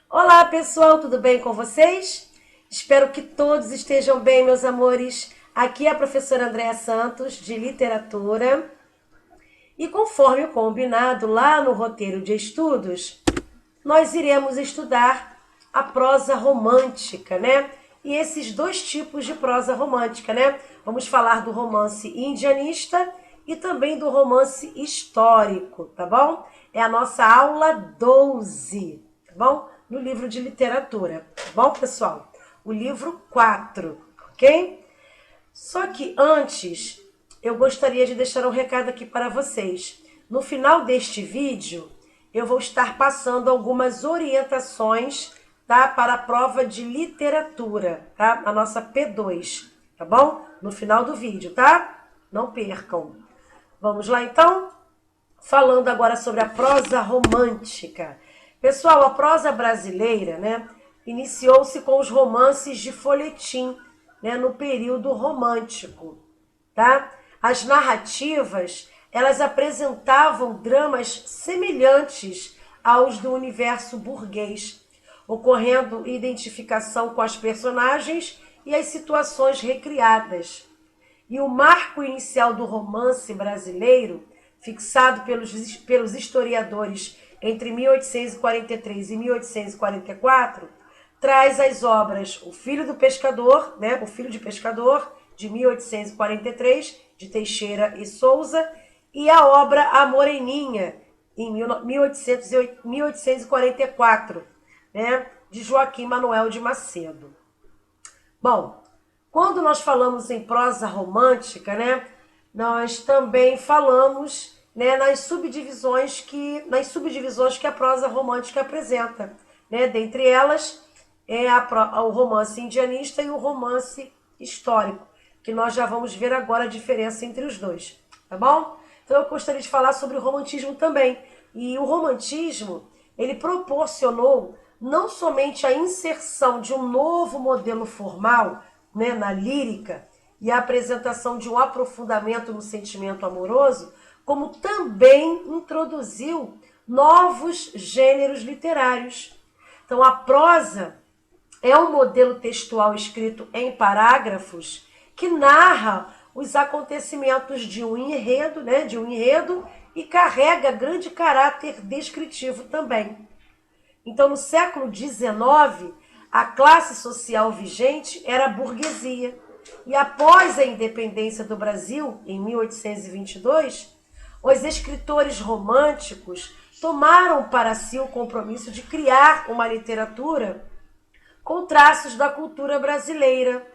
Olá, pessoal, tudo bem com vocês? Espero que todos estejam bem, meus amores. Aqui é a professora Andréa Santos, de literatura. E conforme o combinado lá no roteiro de estudos, nós iremos estudar a prosa romântica, né? E esses dois tipos de prosa romântica, né? Vamos falar do romance indianista e também do romance histórico, tá bom? É a nossa aula 12, tá bom? No livro de literatura, tá bom, pessoal? O livro 4, ok? Só que antes, eu gostaria de deixar um recado aqui para vocês. No final deste vídeo, eu vou estar passando algumas orientações, tá, para a prova de literatura, tá? A nossa P2, tá bom? No final do vídeo, tá? Não percam. Vamos lá, então? Falando agora sobre a prosa romântica. Pessoal, a prosa brasileira, né, iniciou-se com os romances de folhetim, né, no período romântico, tá? As narrativas, elas apresentavam dramas semelhantes aos do universo burguês, ocorrendo identificação com as personagens e as situações recriadas. E o marco inicial do romance brasileiro, fixado pelos historiadores entre 1843 e 1844, traz as obras O Filho do Pescador, né, O Filho de Pescador, de 1843, de Teixeira e Souza, e a obra A Moreninha, em 1844, né, de Joaquim Manuel de Macedo. Bom, quando nós falamos em prosa romântica, né, nós também falamos, né, nas subdivisões que a prosa romântica apresenta, né? Dentre elas o romance indianista e o romance histórico, que nós já vamos ver agora a diferença entre os dois, tá bom? Então eu gostaria de falar sobre o romantismo também. E o romantismo, ele proporcionou não somente a inserção de um novo modelo formal, né, na lírica e a apresentação de um aprofundamento no sentimento amoroso, como também introduziu novos gêneros literários. Então, a prosa é um modelo textual escrito em parágrafos que narra os acontecimentos de um enredo, né, e carrega grande caráter descritivo também. Então, no século XIX, a classe social vigente era a burguesia. E após a independência do Brasil, em 1822, os escritores românticos tomaram para si o compromisso de criar uma literatura com traços da cultura brasileira.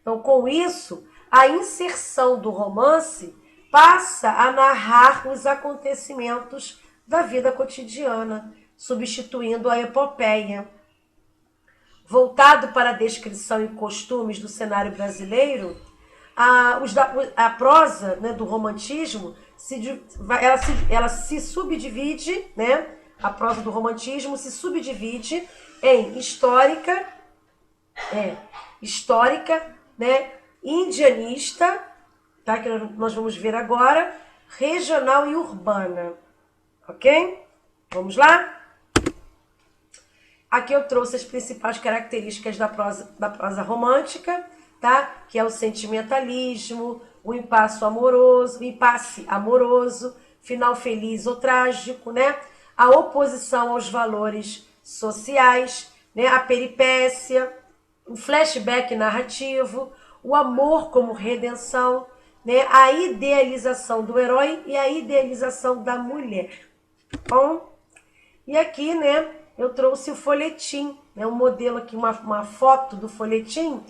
Então, com isso, a inserção do romance passa a narrar os acontecimentos da vida cotidiana, substituindo a epopeia. Voltado para a descrição e costumes do cenário brasileiro, a prosa, né, do romantismo ela se subdivide, né? A prosa do romantismo se subdivide em histórica, né, indianista, tá, que nós vamos ver agora, regional e urbana, ok? Vamos lá? Aqui eu trouxe as principais características da prosa romântica, tá? Que é o sentimentalismo, o impasse amoroso, final feliz ou trágico, né? A oposição aos valores sociais, né? A peripécia, o flashback narrativo, o amor como redenção, né? A idealização do herói e a idealização da mulher. Bom, e aqui, né, eu trouxe o folhetim, né, um modelo aqui, uma foto do folhetim,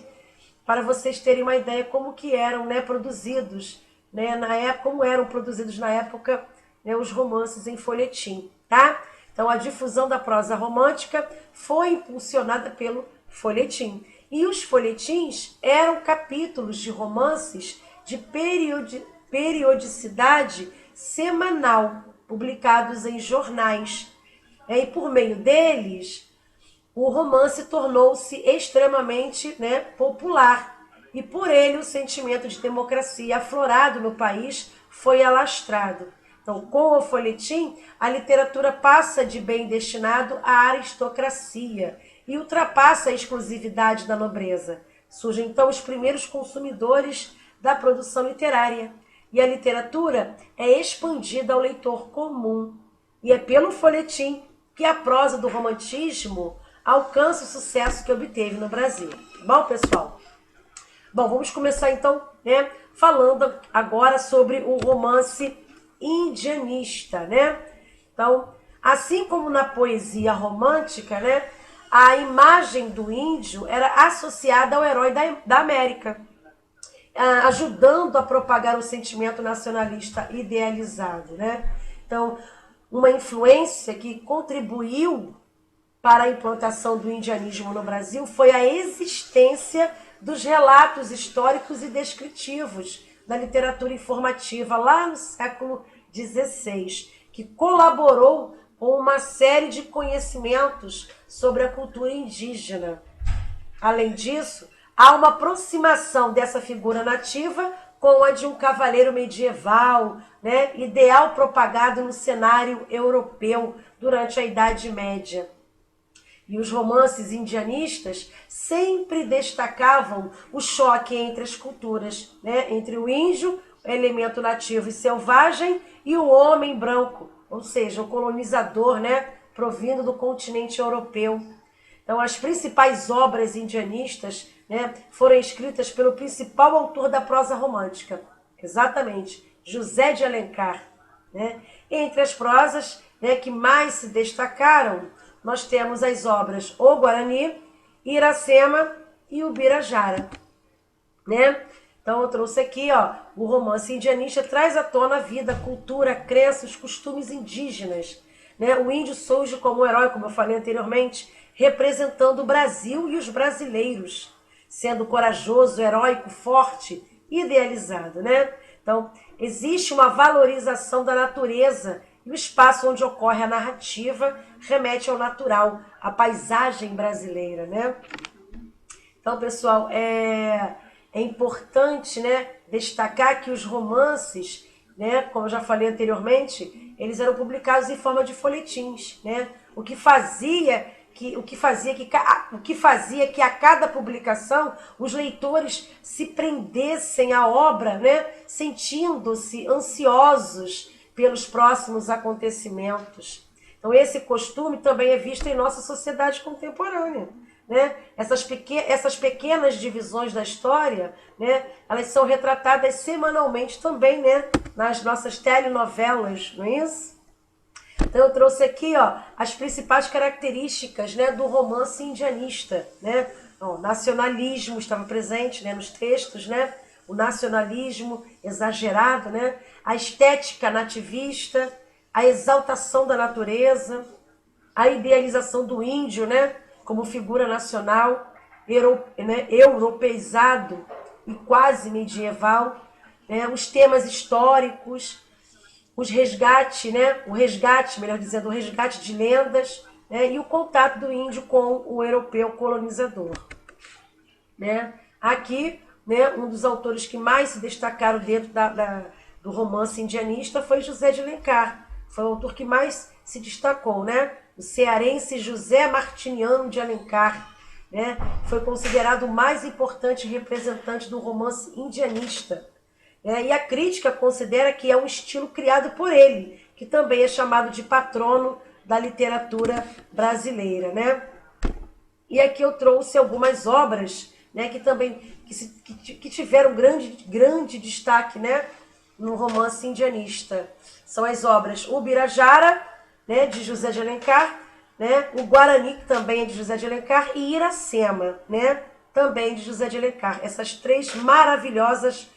para vocês terem uma ideia como que eram, né, produzidos, né, na época, como eram produzidos na época, né, os romances em folhetim, tá? Então, a difusão da prosa romântica foi impulsionada pelo folhetim. E os folhetins eram capítulos de romances de periodicidade semanal, publicados em jornais. E por meio deles, o romance tornou-se extremamente, né, popular. E por ele o sentimento de democracia aflorado no país foi alastrado. Então, com o folhetim, a literatura passa de bem destinado à aristocracia e ultrapassa a exclusividade da nobreza. Surgem, então, os primeiros consumidores da produção literária. E a literatura é expandida ao leitor comum. E é pelo folhetim que a prosa do romantismo alcança o sucesso que obteve no Brasil. Bom, pessoal? Bom, vamos começar então, né, falando agora sobre o romance indianista, né? Então, assim como na poesia romântica, né, a imagem do índio era associada ao herói da América, ajudando a propagar o sentimento nacionalista idealizado, né? Então, uma influência que contribuiu para a implantação do indianismo no Brasil foi a existência dos relatos históricos e descritivos da literatura informativa lá no século XVI, que colaborou com uma série de conhecimentos sobre a cultura indígena. Além disso, há uma aproximação dessa figura nativa com a de um cavaleiro medieval, né, ideal propagado no cenário europeu durante a Idade Média. E os romances indianistas sempre destacavam o choque entre as culturas, né? Entre o índio, elemento nativo e selvagem, e o homem branco, ou seja, o colonizador, né? Provindo do continente europeu. Então, as principais obras indianistas, né, foram escritas pelo principal autor da prosa romântica, exatamente, José de Alencar. Né? Entre as prosas, né, que mais se destacaram, nós temos as obras O Guarani, Iracema e Ubirajara. Né? Então eu trouxe aqui, ó, o romance indianista traz à tona a vida, cultura, crenças, costumes indígenas. Né? O índio surge como herói, como eu falei anteriormente, representando o Brasil e os brasileiros, sendo corajoso, heróico, forte, idealizado. Né? Então, existe uma valorização da natureza e o espaço onde ocorre a narrativa remete ao natural, à paisagem brasileira, né? Então, pessoal, é importante, né, destacar que os romances, né, como eu já falei anteriormente, eles eram publicados em forma de folhetins, né? O que fazia que a cada publicação os leitores se prendessem à obra, né, sentindo-se ansiosos pelos próximos acontecimentos. Então, esse costume também é visto em nossa sociedade contemporânea. Né? Essas pequenas divisões da história, né, elas são retratadas semanalmente também, né, nas nossas telenovelas, não é isso? Então eu trouxe aqui, ó, as principais características, né, do romance indianista. Né? O nacionalismo estava presente, né, nos textos, né? O nacionalismo exagerado, né? A estética nativista, a exaltação da natureza, a idealização do índio, né, como figura nacional, europeizado e quase medieval, né, os temas históricos, o resgate de lendas, né, e o contato do índio com o europeu colonizador. Né? Aqui, né, um dos autores que mais se destacaram dentro do romance indianista foi José de Alencar. Foi o autor que mais se destacou, né? O cearense José Martiniano de Alencar, né? Foi considerado o mais importante representante do romance indianista. E a crítica considera que é um estilo criado por ele, que também é chamado de patrono da literatura brasileira, né? E aqui eu trouxe algumas obras, né, que também que tiveram grande destaque, né, no romance indianista. São as obras Ubirajara, né, de José de Alencar, né, o Guarani, que também é de José de Alencar, e Iracema, né, também de José de Alencar. Essas três maravilhosas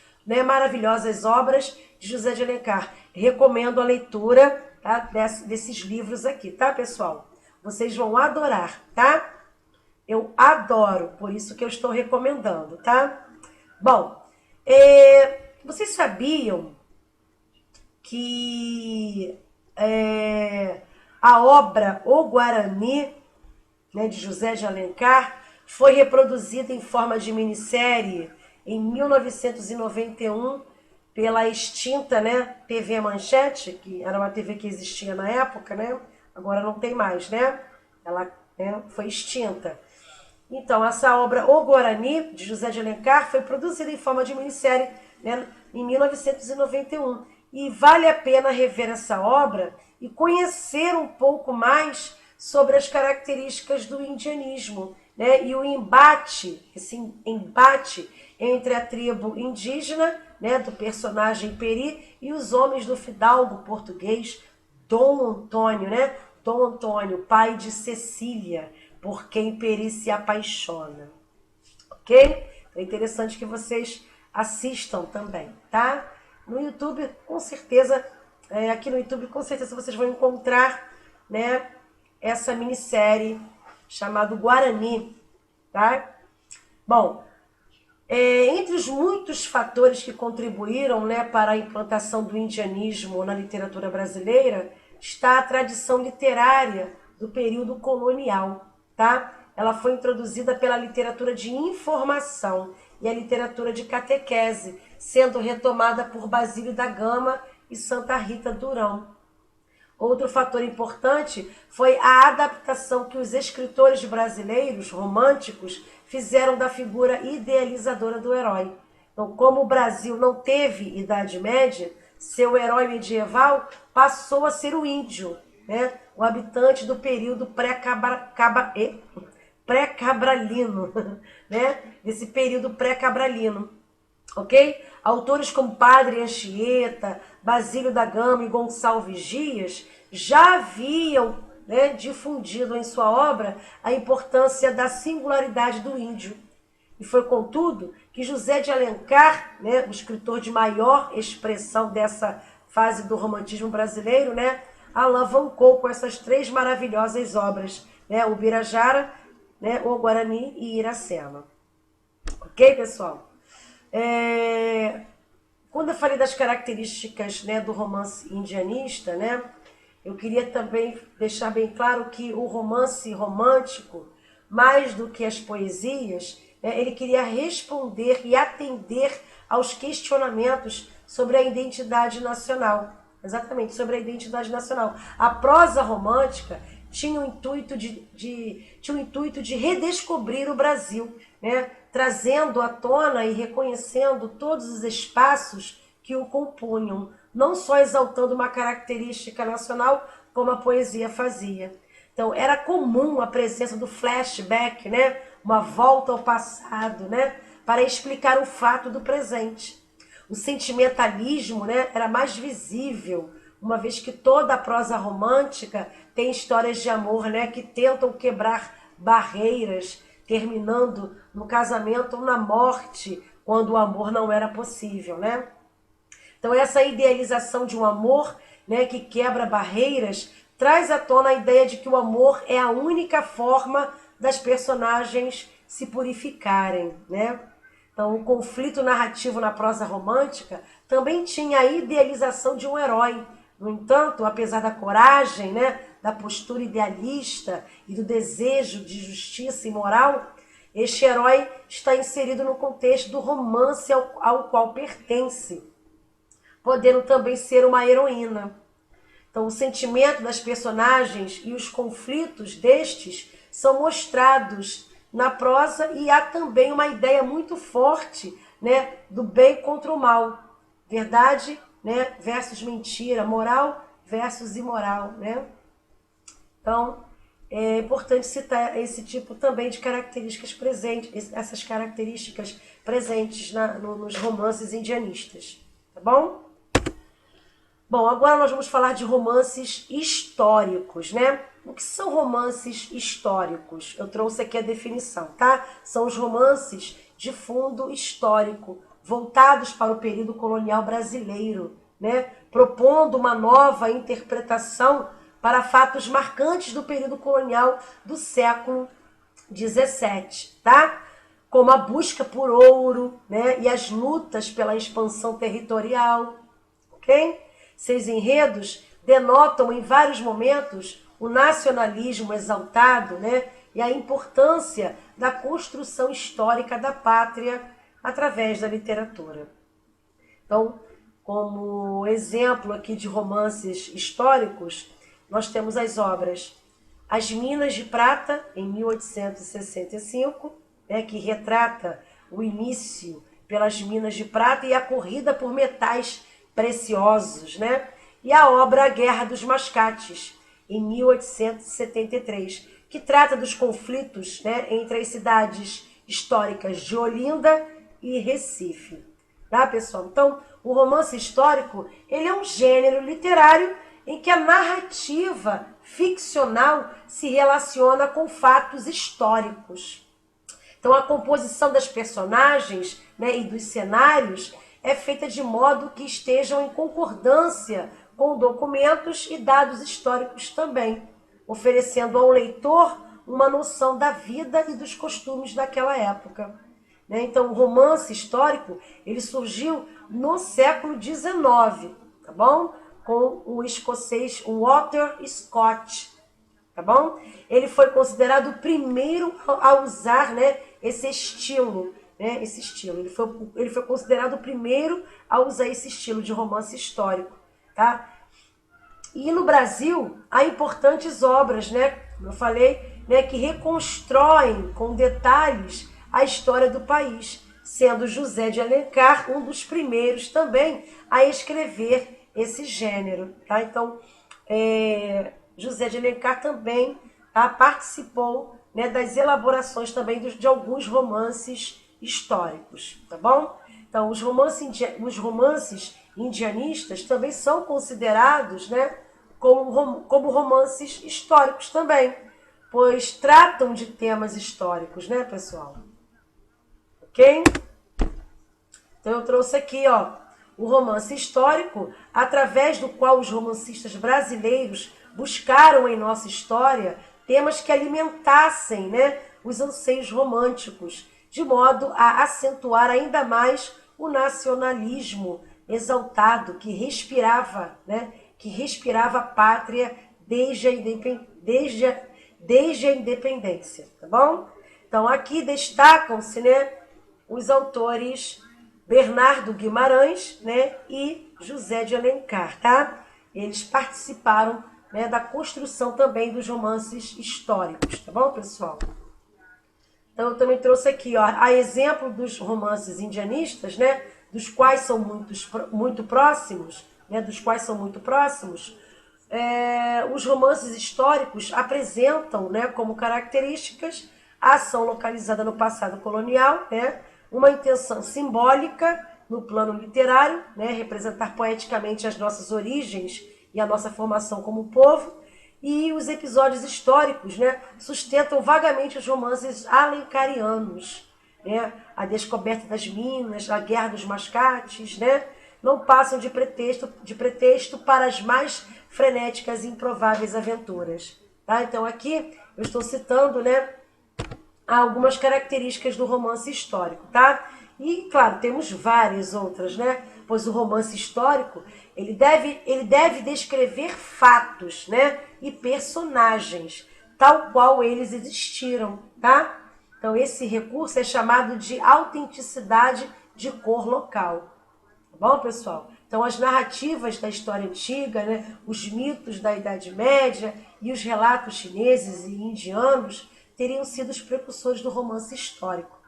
obras de José de Alencar. Recomendo a leitura, tá, desses livros aqui, tá, pessoal? Vocês vão adorar, tá? Eu adoro, por isso que eu estou recomendando, tá? Bom, vocês sabiam que a obra O Guarani, né, de José de Alencar, foi reproduzida em forma de minissérie em 1991 pela extinta, né, TV Manchete, que era uma TV que existia na época, né? Agora não tem mais, né? Ela, né, foi extinta. Então, essa obra O Guarani, de José de Alencar, foi produzida em forma de minissérie, né, em 1991. E vale a pena rever essa obra e conhecer um pouco mais sobre as características do indianismo, né, e o embate, esse embate entre a tribo indígena, né, do personagem Peri, e os homens do fidalgo português Dom Antônio, né? Dom Antônio, pai de Cecília, por quem Peri se apaixona. Ok? É interessante que vocês assistam também, tá? No YouTube, com certeza, aqui no YouTube, com certeza vocês vão encontrar, né, essa minissérie chamada Guarani, tá? Bom, entre os muitos fatores que contribuíram, né, para a implantação do indianismo na literatura brasileira, está a tradição literária do período colonial, tá? Ela foi introduzida pela literatura de informação e a literatura de catequese, sendo retomada por Basílio da Gama e Santa Rita Durão. Outro fator importante foi a adaptação que os escritores brasileiros românticos fizeram da figura idealizadora do herói. Então, como o Brasil não teve Idade Média, seu herói medieval passou a ser o índio, né? O habitante do período pré-cabralino, né? Desse período pré-cabralino. Ok? Autores como Padre Anchieta, Basílio da Gama e Gonçalves Dias já haviam, né, difundido em sua obra a importância da singularidade do índio. E foi, contudo, que José de Alencar, né, o escritor de maior expressão dessa fase do romantismo brasileiro, né, alavancou com essas três maravilhosas obras, né, o Birajara, né, o Guarani e Iracema. Ok, pessoal? Quando eu falei das características, né, do romance indianista, né, eu queria também deixar bem claro que o romance romântico, mais do que as poesias, né, ele queria responder e atender aos questionamentos sobre a identidade nacional. Exatamente, sobre a identidade nacional. A prosa romântica tinha o intuito de redescobrir o Brasil, né? Trazendo à tona e reconhecendo todos os espaços que o compunham, não só exaltando uma característica nacional, como a poesia fazia. Então, era comum a presença do flashback, né? Uma volta ao passado, né? Para explicar o fato do presente. O sentimentalismo, né, era mais visível, uma vez que toda a prosa romântica tem histórias de amor, né, que tentam quebrar barreiras, terminando no casamento ou na morte, quando o amor não era possível, né? Então essa idealização de um amor, né, que quebra barreiras, traz à tona a ideia de que o amor é a única forma das personagens se purificarem, né? Então, o conflito narrativo na prosa romântica também tinha a idealização de um herói. No entanto, apesar da coragem, né, da postura idealista e do desejo de justiça e moral, este herói está inserido no contexto do romance ao qual pertence, podendo também ser uma heroína. Então, o sentimento das personagens e os conflitos destes são mostrados na prosa e há também uma ideia muito forte, né, do bem contra o mal. Verdade, né, versus mentira, moral versus imoral, né? Então, é importante citar esse tipo também de características presentes, essas características presentes nos romances indianistas, tá bom? Bom, agora nós vamos falar de romances históricos, né? O que são romances históricos? Eu trouxe aqui a definição, tá? São os romances de fundo histórico, voltados para o período colonial brasileiro, né? Propondo uma nova interpretação para fatos marcantes do período colonial do século XVII, tá? Como a busca por ouro, né? E as lutas pela expansão territorial, ok? Seus enredos denotam em vários momentos o nacionalismo exaltado, né, e a importância da construção histórica da pátria através da literatura. Então, como exemplo aqui de romances históricos, nós temos as obras As Minas de Prata, em 1865, né, que retrata o início pelas minas de prata e a corrida por metais preciosos, né? E a obra A Guerra dos Mascates, em 1873, que trata dos conflitos, né, entre as cidades históricas de Olinda e Recife. Tá, pessoal? Então, o romance histórico, ele é um gênero literário em que a narrativa ficcional se relaciona com fatos históricos. Então, a composição das personagens, né, e dos cenários é feita de modo que estejam em concordância com documentos e dados históricos também, oferecendo ao leitor uma noção da vida e dos costumes daquela época. Né? Então, o romance histórico ele surgiu no século XIX, tá bom? Com o escocês Walter Scott, tá bom? Ele foi considerado o primeiro a usar, né, esse estilo, né? Esse estilo. Ele foi considerado o primeiro a usar esse estilo de romance histórico, tá? E no Brasil há importantes obras, né? Como eu falei, né, que reconstroem com detalhes a história do país, sendo José de Alencar um dos primeiros também a escrever esse gênero, tá? Então, José de Alencar também, tá, participou, né, das elaborações também de alguns romances históricos, tá bom? Então, os romances indianistas também são considerados, né, como romances históricos também, pois tratam de temas históricos, né, pessoal? Ok? Então, eu trouxe aqui, ó, o romance histórico, através do qual os romancistas brasileiros buscaram em nossa história temas que alimentassem, né, os anseios românticos, de modo a acentuar ainda mais o nacionalismo exaltado que respirava, né, que respirava a pátria desde a independência, tá bom? Então aqui destacam-se, né, os autores Bernardo Guimarães, né, e José de Alencar, tá? Eles participaram, né, da construção também dos romances históricos, tá bom, pessoal? Então, eu também trouxe aqui, ó, a exemplo dos romances indianistas, né, dos quais são muito próximos, né, os romances históricos apresentam, né, como características a ação localizada no passado colonial, né, uma intenção simbólica no plano literário, né, representar poeticamente as nossas origens e a nossa formação como povo, e os episódios históricos, né, sustentam vagamente os romances alencarianos, né, a descoberta das minas, a guerra dos mascates, né, não passam de pretexto para as mais frenéticas e improváveis aventuras. Tá? Então aqui eu estou citando, né, algumas características do romance histórico, tá? E, claro, temos várias outras, né? Pois o romance histórico, ele deve descrever fatos, né? E personagens, tal qual eles existiram, tá? Então, esse recurso é chamado de autenticidade de cor local. Tá bom, pessoal? Então, as narrativas da história antiga, né? Os mitos da Idade Média e os relatos chineses e indianos teriam sido os precursores do romance histórico,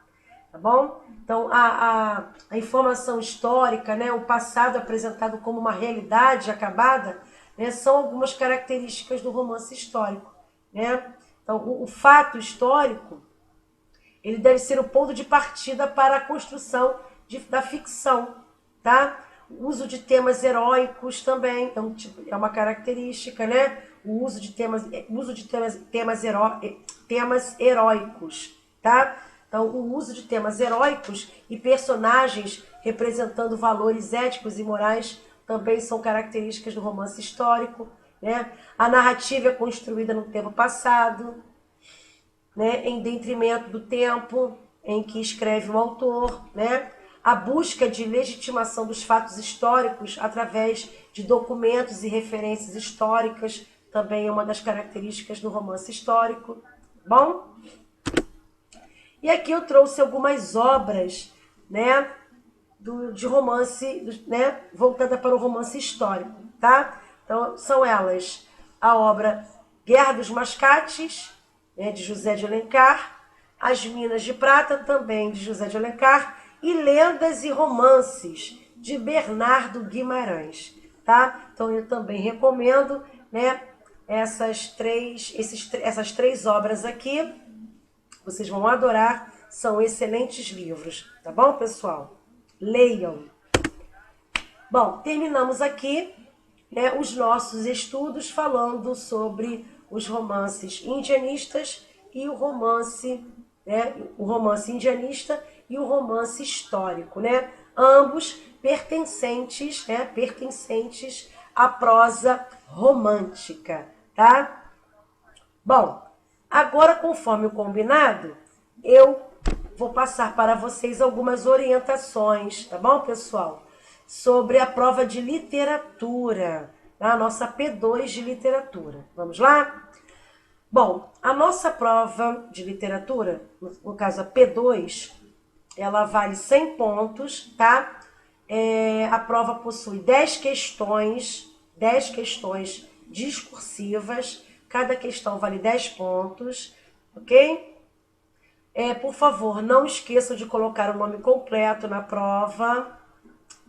tá bom? Então, a informação histórica, né, o passado apresentado como uma realidade acabada, né, são algumas características do romance histórico, né? Então, o fato histórico, ele deve ser o ponto de partida para a construção da ficção, tá? O uso de temas heróicos também é uma característica, né? O uso de temas heróicos, tá? Então, o uso de temas heróicos e personagens representando valores éticos e morais também são características do romance histórico, né? A narrativa é construída no tempo passado, né? Em detrimento do tempo em que escreve o autor, né? A busca de legitimação dos fatos históricos através de documentos e referências históricas também é uma das características do romance histórico. Bom? E aqui eu trouxe algumas obras, né, de romance, né, voltada para o romance histórico, tá? Então, são elas a obra Guerra dos Mascates, né, de José de Alencar, As Minas de Prata, também de José de Alencar, e Lendas e Romances, de Bernardo Guimarães, tá? Então, eu também recomendo, né, essas três obras aqui. Vocês vão adorar, são excelentes livros, tá bom, pessoal? Leiam. Bom, terminamos aqui, né, os nossos estudos falando sobre os romances indianistas e o romance, né, o romance indianista e o romance histórico, né? Ambos pertencentes à prosa romântica, tá? Bom, agora, conforme o combinado, eu vou passar para vocês algumas orientações, tá bom, pessoal? Sobre a prova de literatura, a nossa P2 de literatura. Vamos lá? Bom, a nossa prova de literatura, no caso a P2, ela vale 100 pontos, tá? A prova possui 10 questões discursivas, cada questão vale 10 pontos, ok? Por favor, não esqueçam de colocar o nome completo na prova,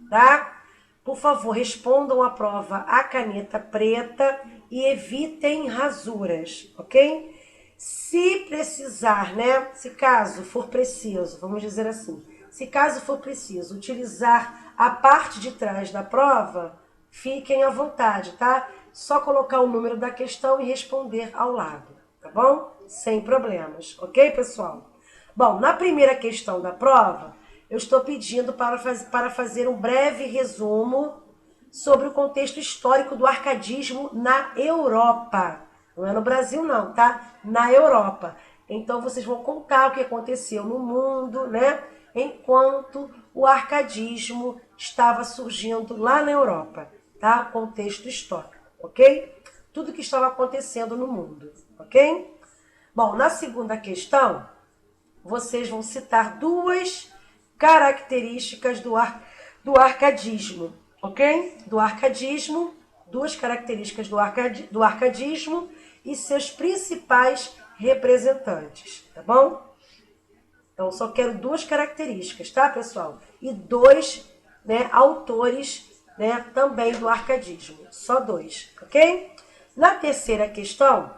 tá? Por favor, respondam a prova à caneta preta e evitem rasuras, ok? Se precisar, né? Se caso for preciso, vamos dizer assim, se caso for preciso utilizar a parte de trás da prova, fiquem à vontade, tá? Só colocar o número da questão e responder ao lado, tá bom? Sem problemas, ok, pessoal? Bom, na primeira questão da prova, eu estou pedindo para fazer um breve resumo sobre o contexto histórico do arcadismo na Europa. Não é no Brasil não, tá? Na Europa. Então, vocês vão contar o que aconteceu no mundo, né? Enquanto o arcadismo estava surgindo lá na Europa, tá? Contexto histórico, ok? Tudo que estava acontecendo no mundo, ok? Bom, na segunda questão, vocês vão citar duas características do arcadismo, ok? Do arcadismo, duas características do arcadismo e seus principais representantes, tá bom? Então, só quero duas características, tá, pessoal? E dois, né, autores, né, também do arcadismo. Só dois, ok? Na terceira questão,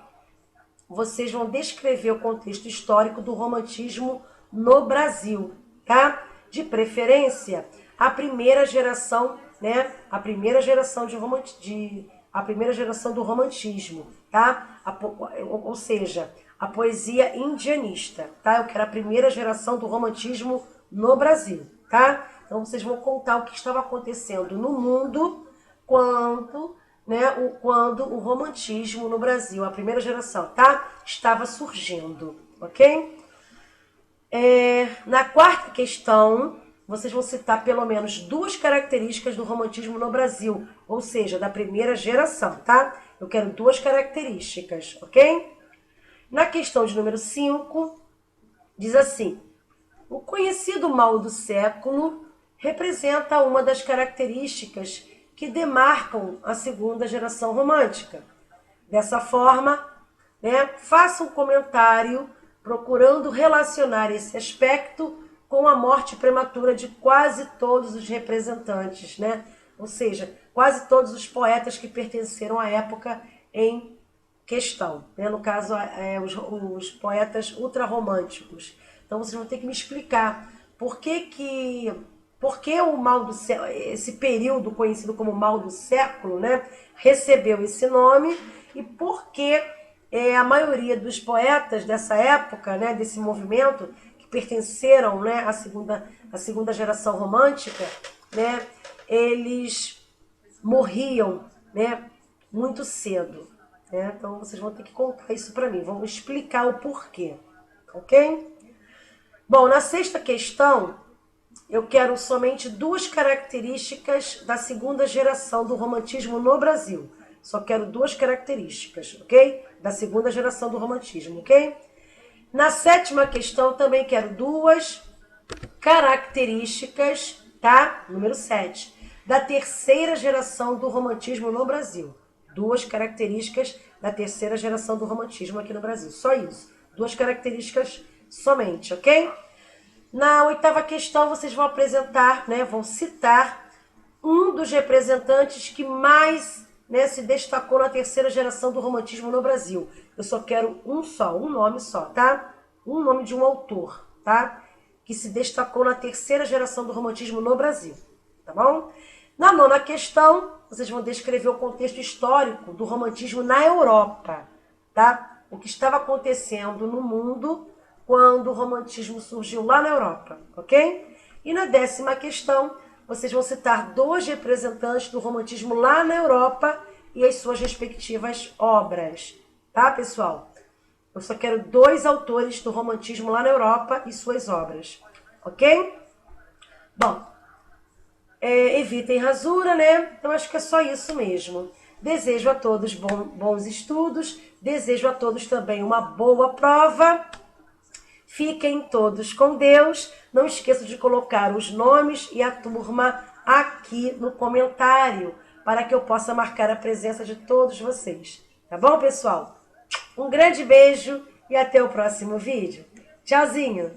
vocês vão descrever o contexto histórico do romantismo no Brasil, tá? De preferência, a primeira geração, né? A primeira geração a primeira geração do romantismo, tá? Ou seja, a poesia indianista, tá? Eu quero a primeira geração do romantismo no Brasil, tá? Então vocês vão contar o que estava acontecendo no mundo quando o romantismo no Brasil, a primeira geração, tá? Estava surgindo, ok? Na quarta questão, vocês vão citar pelo menos duas características do romantismo no Brasil, ou seja, da primeira geração, tá? Eu quero duas características, ok? Na questão de número 5, diz assim: o conhecido mal do século representa uma das características que demarcam a segunda geração romântica. Dessa forma, né, faça um comentário procurando relacionar esse aspecto com a morte prematura de quase todos os representantes, né? Ou seja, quase todos os poetas que pertenceram à época em questão, né? No caso, os poetas ultrarromânticos. Então, vocês vão ter que me explicar por que o mal do século, esse período conhecido como mal do século, né, recebeu esse nome e por que a maioria dos poetas dessa época, né, desse movimento, que pertenceram, né, à segunda geração romântica, né, eles morriam, né, muito cedo. Né? Então, vocês vão ter que contar isso para mim, vão explicar o porquê, ok? Bom, na sexta questão, eu quero somente duas características da segunda geração do romantismo no Brasil. Só quero duas características, ok? Da segunda geração do romantismo, ok? Na sétima questão, também quero duas características tá? Número 7. Da terceira geração do romantismo no Brasil. 2 características da terceira geração do romantismo aqui no Brasil. Só isso. 2 características somente, ok? Na 8ª questão, vocês vão apresentar, né, vão citar um dos representantes que mais, né, se destacou na terceira geração do romantismo no Brasil. Eu só quero um nome só, tá? Um nome de um autor, tá? Que se destacou na terceira geração do romantismo no Brasil, tá bom? Na 9ª questão, vocês vão descrever o contexto histórico do romantismo na Europa, tá? O que estava acontecendo no mundo quando o romantismo surgiu lá na Europa, ok? E na 10ª questão, vocês vão citar 2 representantes do romantismo lá na Europa e as suas respectivas obras, tá, pessoal? Eu só quero 2 autores do romantismo lá na Europa e suas obras, ok? Bom, evitem rasura, né? Então acho que é só isso mesmo. Desejo a todos bons estudos, desejo a todos também uma boa prova. Fiquem todos com Deus. Não esqueçam de colocar os nomes e a turma aqui no comentário, para que eu possa marcar a presença de todos vocês. Tá bom, pessoal? Um grande beijo e até o próximo vídeo. Tchauzinho!